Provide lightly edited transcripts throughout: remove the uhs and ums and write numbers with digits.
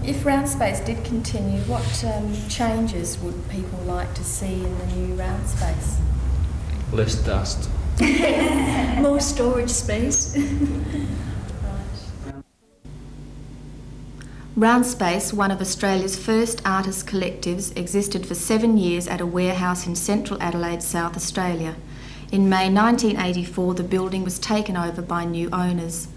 If RoundSpace did continue, what changes would people like to see in the new RoundSpace? Less dust. More storage space. RoundSpace, one of Australia's first artist collectives, existed for 7 years at a warehouse in central Adelaide, South Australia. In May 1984, the building was taken over by new owners.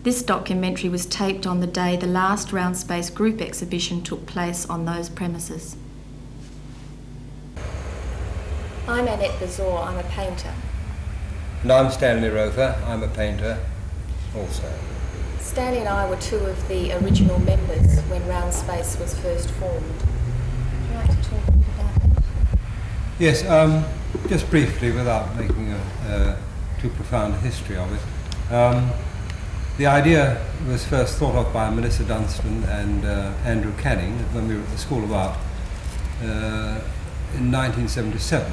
This documentary was taped on the day the last RoundSpace group exhibition took place on those premises. I'm Annette Bazor, I'm a painter. And I'm Stanley Rover, I'm a painter also. Stanley and I were two of the original members when RoundSpace was first formed. Would you like to talk a bit about that? Yes, just briefly, without making a too profound a history of it. The idea was first thought of by Melissa Dunstan and Andrew Canning when we were at the School of Art in 1977.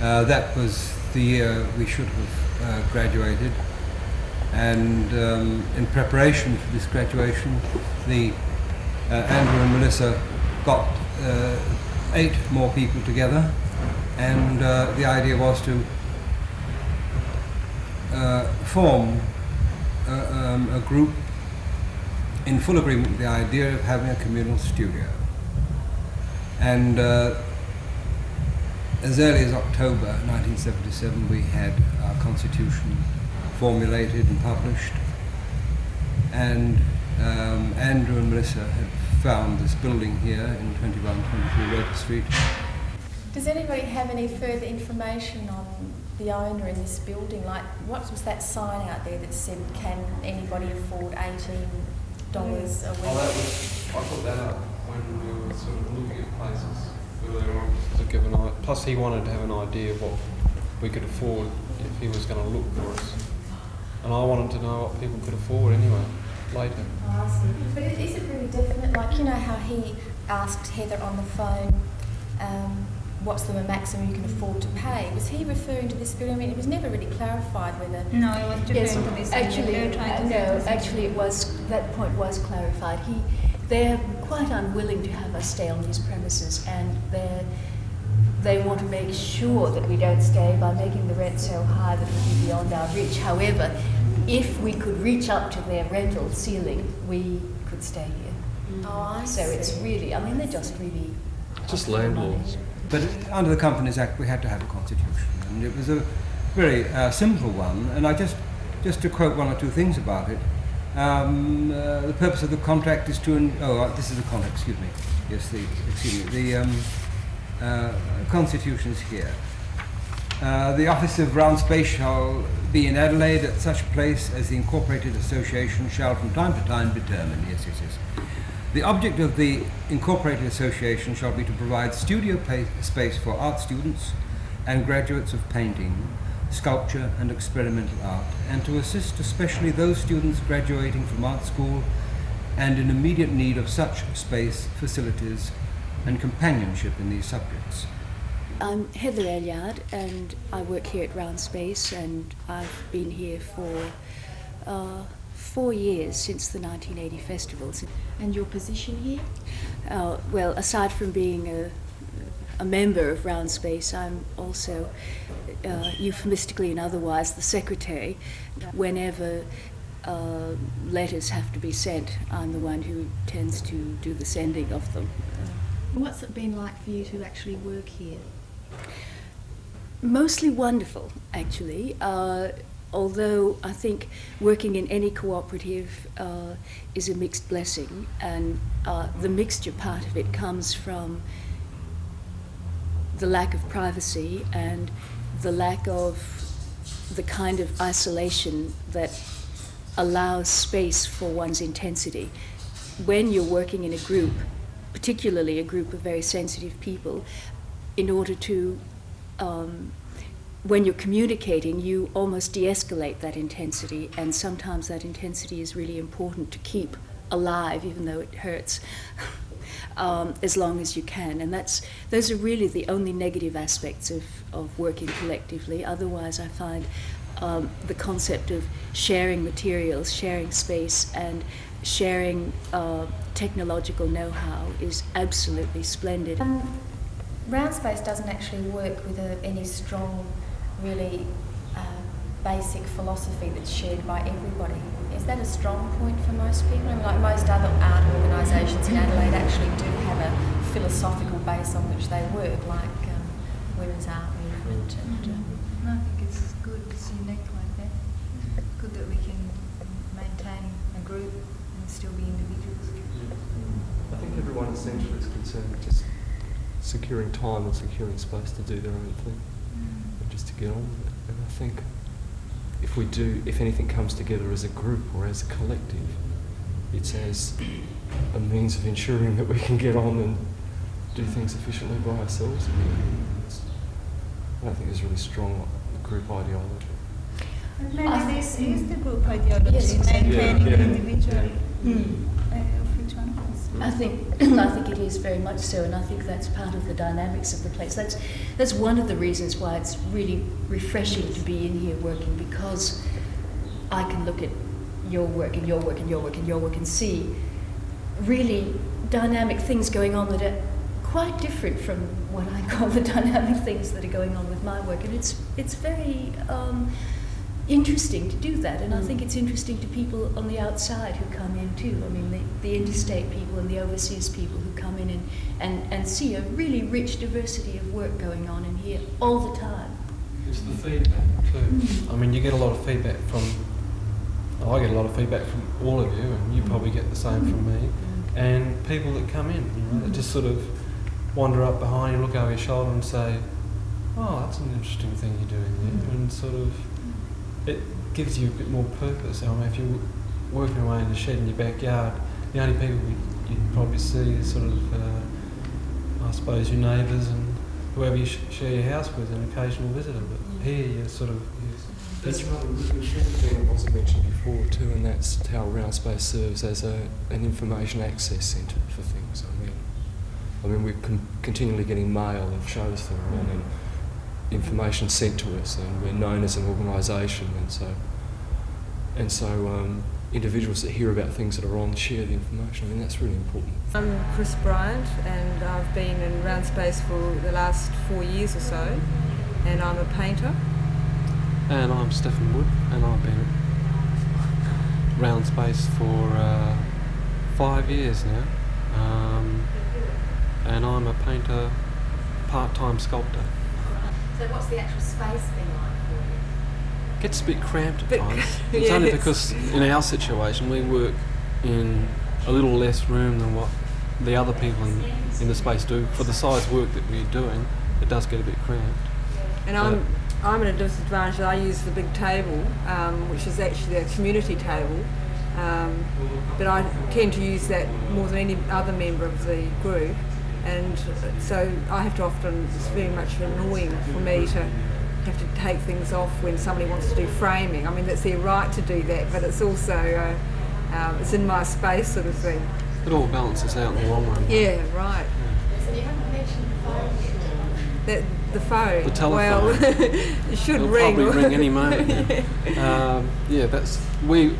That was the year we should have graduated, and in preparation for this graduation, Andrew and Melissa got 8 more people together, and the idea was to form a group in full agreement with the idea of having a communal studio. And as early as October 1977 we had our constitution formulated and published, and Andrew and Melissa had found this building here in 2123 Roper Street. Does anybody have any further information on the owner in this building? Like, what was that sign out there that said, can anybody afford $18 a week? I put that up when we were sort of looking at places earlier on to give an idea. Plus he wanted to have an idea of what we could afford if he was going to look for us. And I wanted to know what people could afford anyway, later. Oh, I see. But is it really definite? Like, you know how he asked Heather on the phone, what's the maximum you can afford to pay? Was he referring to this building? I mean, it was never really clarified whether... No, it was referring to this. Actually, it was, that point was clarified. They're quite unwilling to have us stay on these premises, and they want to make sure that we don't stay by making the rent so high that it will be beyond our reach. However, if we could reach up to their rental ceiling, we could stay here. Oh, I so see. it's really, I mean, they're just really... Just landlords. But under the Companies Act we had to have a constitution, and it was a very simple one, and I just to quote one or two things about it. The purpose of the contract is to... this is the contract, excuse me. Yes, the constitution's here. The office of RoundSpace shall be in Adelaide at such place as the Incorporated Association shall from time to time determine. Yes. The object of the Incorporated Association shall be to provide studio space for art students and graduates of painting, sculpture and experimental art, and to assist especially those students graduating from art school and in immediate need of such space, facilities and companionship in these subjects. I'm Heather Elyard, and I work here at RoundSpace, and I've been here for 4 years, since the 1980 festivals. And your position here? Well, aside from being a member of RoundSpace, I'm also euphemistically and otherwise the secretary. Whenever letters have to be sent, I'm the one who tends to do the sending of them. What's it been like for you to actually work here? Mostly wonderful, actually. Although I think working in any cooperative is a mixed blessing, and the mixture part of it comes from the lack of privacy and the lack of the kind of isolation that allows space for one's intensity. When you're working in a group, particularly a group of very sensitive people, in order to when you're communicating, you almost de-escalate that intensity, and sometimes that intensity is really important to keep alive, even though it hurts, as long as you can. And those are really the only negative aspects of working collectively. Otherwise, I find the concept of sharing materials, sharing space, and sharing technological know-how is absolutely splendid. RoundSpace doesn't actually work with any strong, really basic philosophy that's shared by everybody. Is that a strong point for most people? I mean, like most other art organisations in Adelaide actually do have a philosophical base on which they work, like women's art movement. And, I think it's good, it's unique like that. Good that we can maintain a group and still be individuals. I think everyone essentially is concerned with just securing time and securing space to do their own thing, and just to get on with it. And I think if anything comes together as a group or as a collective, it's as a means of ensuring that we can get on and do things efficiently by ourselves. I don't think there's really strong group ideology. Maybe this is the group ideology, Yes, exactly. maintaining Yeah, the yeah. individual of each one of us. I think it is very much so, and I think that's part of the dynamics of the place. That's one of the reasons why it's really refreshing to be in here working, because I can look at your work and your work and your work and your work and see really dynamic things going on that are quite different from what I call the dynamic things that are going on with my work, and it's very interesting to do that, and I think it's interesting to people on the outside who come in too. I mean, the interstate people and the overseas people who come in and see a really rich diversity of work going on in here all the time. It's the feedback too. I mean, you get a lot of feedback I get a lot of feedback from all of you, and you probably get the same from me, and people that come in, that just sort of wander up behind you, look over your shoulder and say, oh, that's an interesting thing you're doing there, and sort of it gives you a bit more purpose. I mean, if you're working away in the shed in your backyard, the only people you'd probably see is sort of, I suppose, your neighbours and whoever you share your house with, an occasional visitor. But here you're sort of... That's right, the thing that wasn't mentioned before too, and that's how RoundSpace serves as an information access centre for things. I mean we're continually getting mail of shows that are on and information sent to us, and we're known as an organisation, and so individuals that hear about things that are on share the information. I mean, that's really important. I'm Chris Bryant, and I've been in RoundSpace for the last 4 years or so, and I'm a painter. And I'm Stephen Wood, and I've been at RoundSpace for 5 years now, and I'm a painter, part-time sculptor. So what's the actual space been like for you? It gets a bit cramped at Bit times. yeah, It's only it's- because in our situation we work in a little less room than what the other people in the space do. For the size work that we're doing, it does get a bit cramped. And I'm at a disadvantage. I use the big table, which is actually a community table, but I tend to use that more than any other member of the group, and so I have to often, it's very much annoying for me to have to take things off when somebody wants to do framing. I mean, that's their right to do that, but it's also, it's in my space sort of thing. It all balances out in the long run. Yeah, right. So you haven't mentioned the phone yet. The phone. The telephone. Well, it should It'll ring. probably ring any moment now. That's we're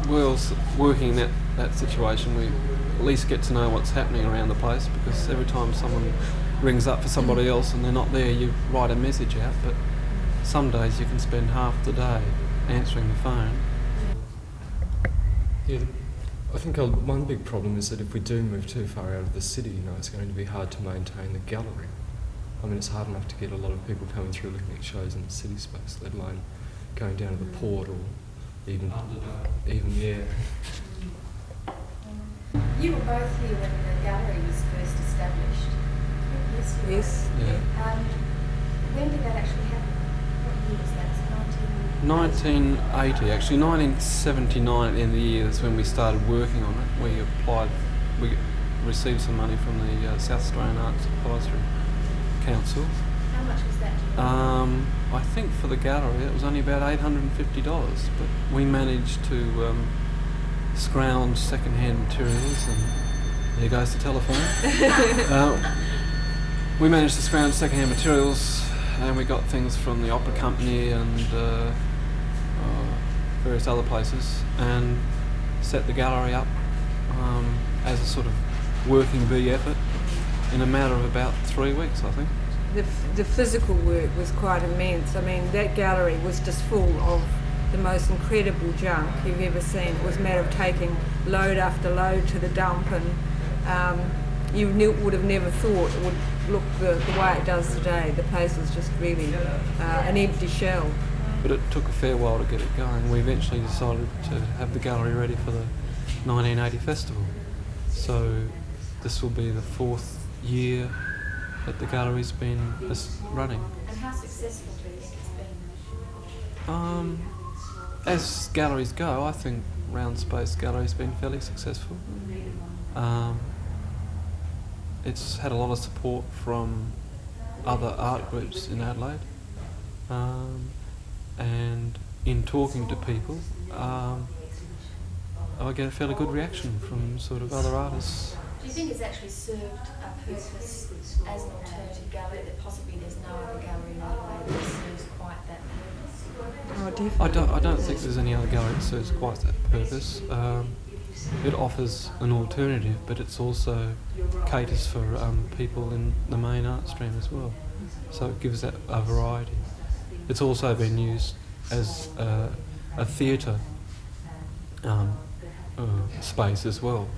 working in that situation. We at least get to know what's happening around the place, because every time someone rings up for somebody else and they're not there, you write a message out. But some days you can spend half the day answering the phone. Yeah, I think one big problem is that if we do move too far out of the city, it's going to be hard to maintain the gallery. I mean, it's hard enough to get a lot of people coming through looking at shows in the city space, let alone going down to the port or even yeah. You were both here when the gallery was first established. Yes, you were. Yes. Yeah. When did that actually happen? What year was that? Was it 1980, actually 1979 at the end of the year, that's when we started working on it. We received some money from the South Australian Arts Advisory Council. How much was that? I think for the gallery it was only about $850, but we managed to scrounge second-hand materials, and there goes the telephone. We managed to scrounge second-hand materials, and we got things from the opera company and various other places, and set the gallery up as a sort of working bee effort in a matter of about 3 weeks, I think. The physical work was quite immense. I mean, that gallery was just full of the most incredible junk you've ever seen. It was a matter of taking load after load to the dump, and you would have never thought it would look the way it does today. The place was just really an empty shell. But it took a fair while to get it going. We eventually decided to have the gallery ready for the 1980 festival. So this will be the 4th year that the gallery's been running. And how successful do you think it's been? As galleries go, I think RoundSpace Gallery's been fairly successful. It's had a lot of support from other art groups in Adelaide, and in talking to people, I get a fairly good reaction from sort of other artists. Do you think it's actually served a purpose as an alternative gallery, that possibly there's no other gallery in Adelaide that serves quite that purpose? Oh, definitely. I don't think there's any other gallery that serves quite that purpose. It offers an alternative, but it's also caters for people in the main art stream as well. So it gives that a variety. It's also been used as a theatre space as well.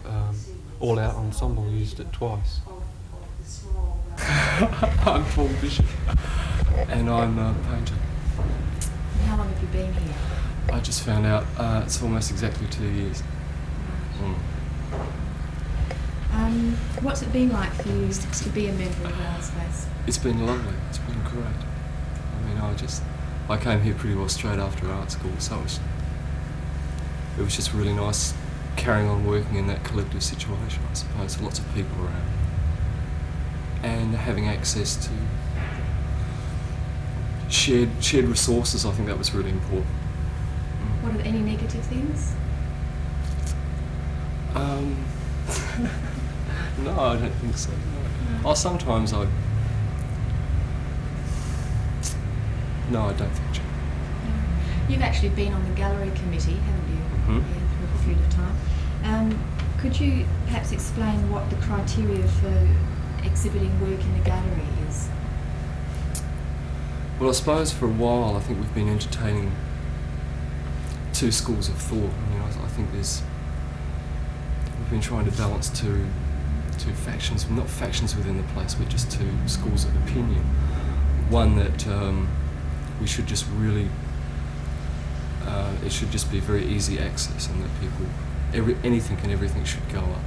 All Out Ensemble used it twice. I'm Paul Bishop, and I'm a painter. And how long have you been here? I just found out it's almost exactly 2 years. What's it been like for you to be a member of RoundSpace? It's been lovely. It's been great. I mean, I came here pretty well straight after art school, so it was just really nice carrying on working in that collective situation, I suppose. Lots of people around, and having access to shared resources. I think that was really important. What are any negative things? No, I don't think so. No. Sometimes I. No, I don't think so. You've actually been on the gallery committee, haven't you? Mhm. Yeah, for a period of time. Could you perhaps explain what the criteria for exhibiting work in the gallery is? Well, I suppose for a while I think we've been entertaining two schools of thought. I mean, I think we've been trying to balance two factions, not factions within the place, but just two schools of opinion. One that we should just really, it should just be very easy access, and that people, anything and everything should go up,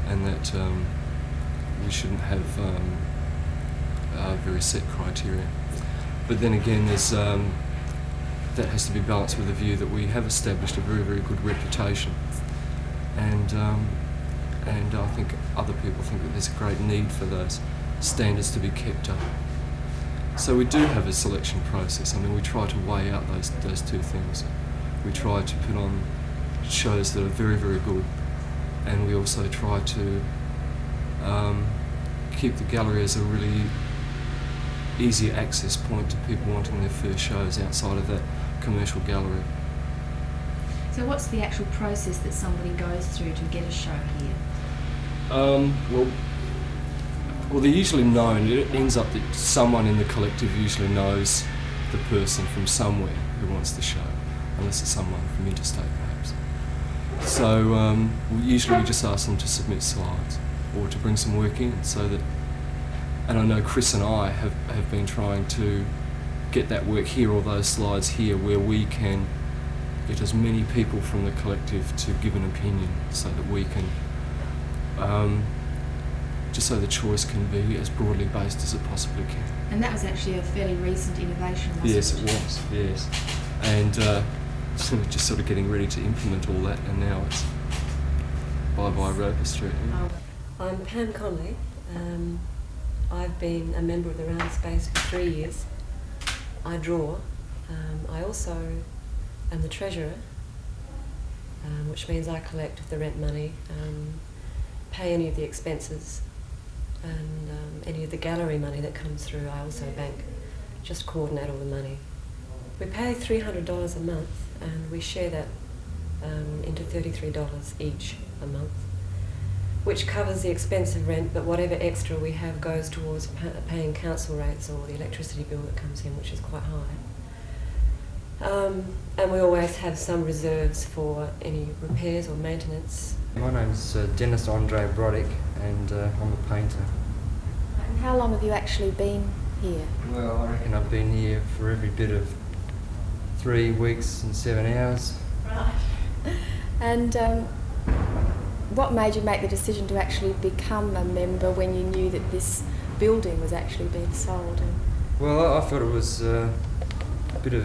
and that we shouldn't have very set criteria. But then again, there's that has to be balanced with the view that we have established a very, very good reputation, and I think other people think that there's a great need for those standards to be kept up. So we do have a selection process. I mean, we try to weigh out those two things. We try to put on shows that are very, very good, and we also try to keep the gallery as a really easy access point to people wanting their first shows outside of that commercial gallery. So what's the actual process that somebody goes through to get a show here? Well, they're usually known. It ends up that someone in the collective usually knows the person from somewhere who wants the show, unless it's someone from interstate perhaps. So usually we just ask them to submit slides or to bring some work in, so that, and I know Chris and I have been trying to get that work here, or those slides here, where we can get as many people from the collective to give an opinion, so that we can just so the choice can be as broadly based as it possibly can. And that was actually a fairly recent innovation, wasn't it? Yes, it was, yes. And so we're just sort of getting ready to implement all that, and now it's bye-bye Roper Street. I'm Pam Conley. I've been a member of the RoundSpace for 3 years. I draw. I also am the treasurer, which means I collect the rent money, pay any of the expenses, and any of the gallery money that comes through I also bank, just coordinate all the money. We pay $300 a month, and we share that into $33 each a month, which covers the expense of rent, but whatever extra we have goes towards paying council rates or the electricity bill that comes in, which is quite high. And we always have some reserves for any repairs or maintenance. My name's Dennis Andre Broddick, and I'm a painter. And how long have you actually been here? Well, I reckon I've been here for every bit of 3 weeks and 7 hours. Right. And what made you make the decision to actually become a member when you knew that this building was actually being sold? Well, I thought it was a bit of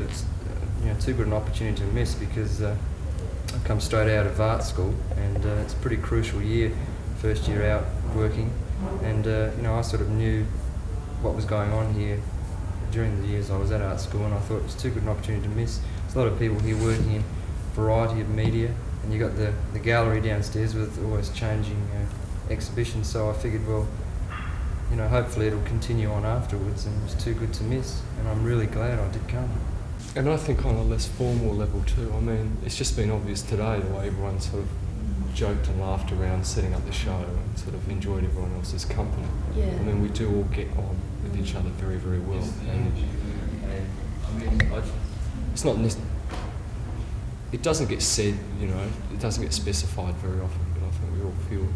too good an opportunity to miss, because I come straight out of art school, and it's a pretty crucial year, first year out working, and I sort of knew what was going on here during the years I was at art school, and I thought it was too good an opportunity to miss. There's a lot of people here working in a variety of media, and you got the gallery downstairs with always changing exhibitions, so I figured, well, hopefully it'll continue on afterwards, and it was too good to miss, and I'm really glad I did come. And I think on a less formal level too. I mean, it's just been obvious today the way everyone sort of joked and laughed around setting up the show and sort of enjoyed everyone else's company. Yeah. I mean, we do all get on with each other very, very well. And I mean, it's not it doesn't get said, it doesn't get specified very often, but I think we all feel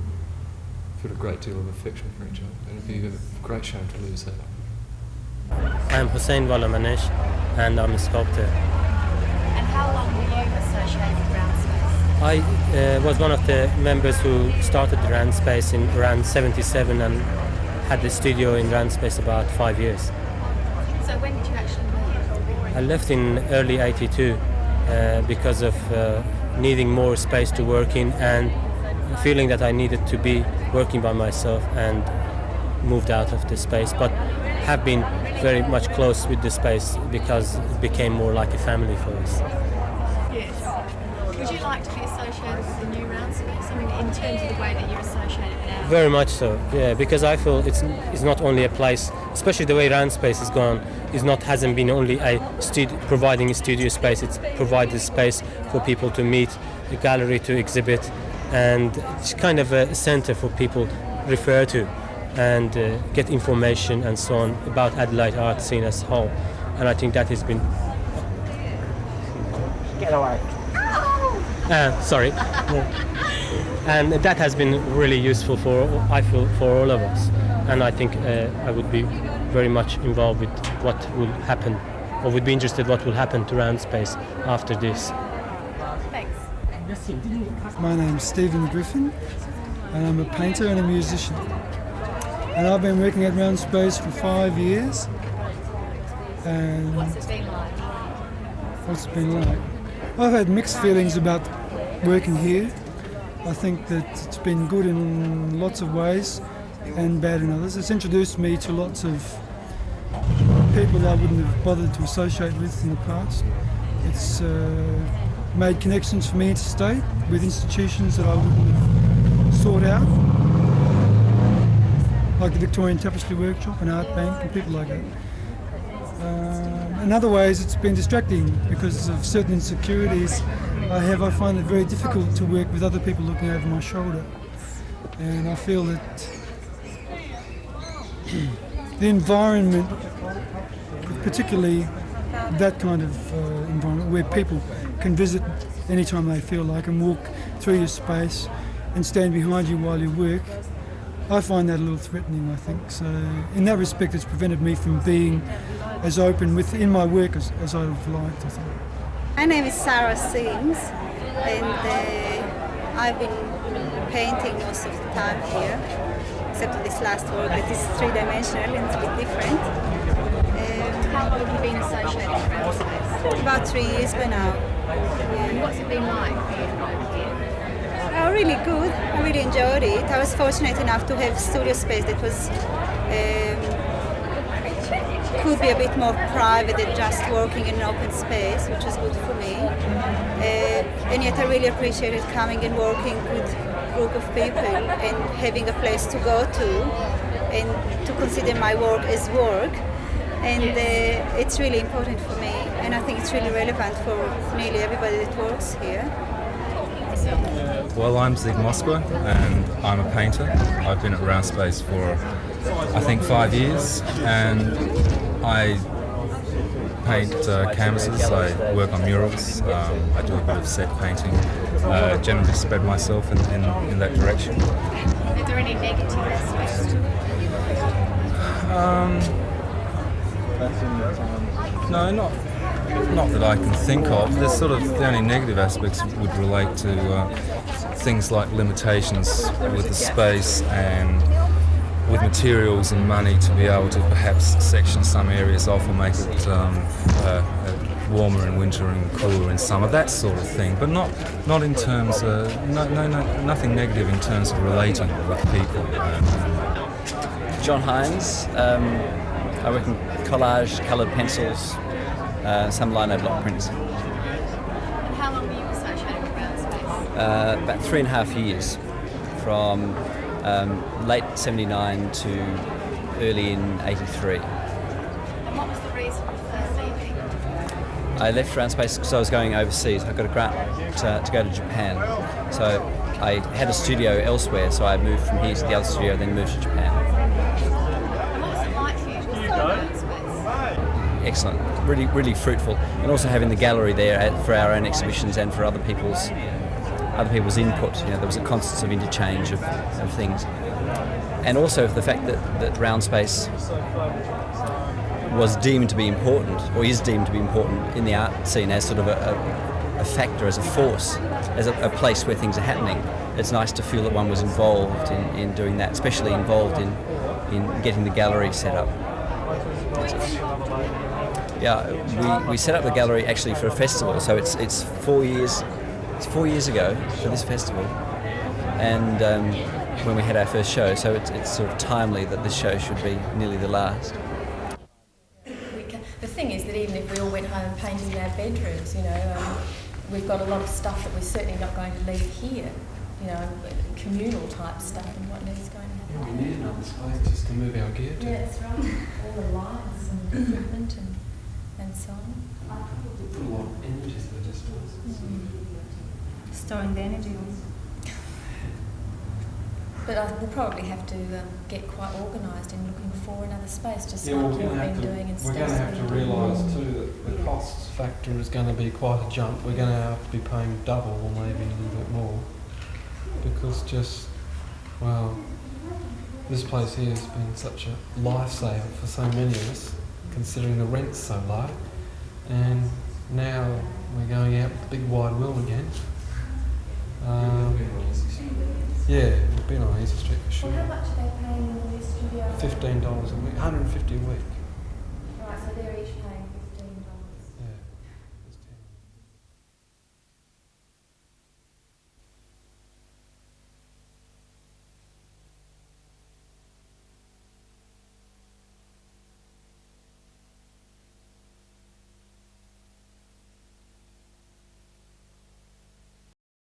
a great deal of affection for each other, and it'd be a great shame to lose that. I'm Hussein Walamanesh, and I'm a sculptor. And how long were you associated with RoundSpace? I was one of the members who started RoundSpace in around 77 and had the studio in RoundSpace about 5 years. So when did you actually leave? I left in early 82 because of needing more space to work in and feeling that I needed to be working by myself, and moved out of the space, but have been very much close with the space because it became more like a family for us. Yes. Would you like to be associated with the new RoundSpace? I mean, in terms of the way that you're associated now? Very much so, yeah, because I feel it's not only a place, especially the way RoundSpace is gone, hasn't been only providing a studio space, it's provided space for people to meet, a gallery to exhibit, and it's kind of a center for people refer to and get information and so on about Adelaide art scene as a whole. And I think that has been... Get away. Sorry. And that has been really useful I feel, for all of us. And I think I would be very much involved with what will happen, or would be interested what will happen to RoundSpace after this. Thanks. My name's Stephen Griffin, and I'm a painter and a musician. And I've been working at RoundSpace for 5 years. And What's it been like? What's it been like? I've had mixed feelings about working here. I think that it's been good in lots of ways and bad in others. It's introduced me to lots of people I wouldn't have bothered to associate with in the past. It's made connections for me interstate with institutions that I wouldn't have sought out, like the Victorian Tapestry Workshop and Art Bank and people like that. In other ways, it's been distracting because of certain insecurities I find it very difficult to work with other people looking over my shoulder. And I feel that the environment, particularly that kind of environment where people can visit anytime they feel like and walk through your space and stand behind you while you work, I find that a little threatening, I think. So in that respect, it's prevented me from being as open within my work as I would have liked, I think. My name is Sarah Sims, and I've been painting most of the time here, except for this last work that is three-dimensional and it's a bit different. How long have you been associated with RoundSpace? About 3 years by now. And what's it been like for you over here? Oh, really good. I really enjoyed it. I was fortunate enough to have studio space that was could be a bit more private than just working in an open space, which was good for me. And yet I really appreciated coming and working with a group of people and having a place to go to and to consider my work as work. And it's really important for me. and I think it's really relevant for nearly everybody that works here. Well, I'm Zig Moskwa and I'm a painter. I've been at RoundSpace for I think 5 years, and I paint canvases, I work on murals, I do a bit of set painting, generally spread myself in that direction. Are there any negative aspects to it? No, not that I can think of. There's sort of the only negative aspects would relate to things like limitations with the space and with materials and money to be able to perhaps section some areas off or make it warmer in winter and cooler in summer, that sort of thing. But not in terms of nothing negative in terms of relating with people. John Hines. I work in collage, coloured pencils, some lino block prints. How long were you associated with RoundSpace? About 3.5 years, from late 79 to early in 83. And what was the reason for leaving? I left RoundSpace because I was going overseas. I got a grant to go to Japan. So I had a studio elsewhere, so I moved from here to the other studio, then moved to Japan. And what was it like for you to work at RoundSpace? Excellent, really fruitful, and also having the gallery there for our own exhibitions and for other people's input. You know, there was a constant of interchange of things, and also the fact that RoundSpace was deemed to be important, or is deemed to be important in the art scene as sort of a factor, as a force, as a place where things are happening. It's nice to feel that one was involved in doing that, especially involved in getting the gallery set up. Yeah, we set up the gallery actually for a festival, so it's 4 years. It's 4 years ago for this festival, and when we had our first show, so it's sort of timely that this show should be nearly the last. The thing is that even if we all went home and painted in our bedrooms, you know, we've got a lot of stuff that we're certainly not going to leave here, you know, communal type stuff and what needs going to happen. Yeah, we need another space just to move our gear to. Yeah, that's right. All the lights and equipment and so on. Put a lot of energy to the distance. Storing the energy. But we'll probably have to get quite organised in looking for another space, just Yeah, like we're you've going to been have doing and to. We're going to have to realise too that the cost factor is going to be quite a jump. We're going to have to be paying double or maybe a little bit more, because this place here has been such a lifesaver for so many of us, considering the rent's so low, and now we're going out with the big wide wheel again. Yeah, we've been on Easy Street for sure. Well, how much are they paying in the new studio? $15 a week, $150 a week. Right, so they're each paying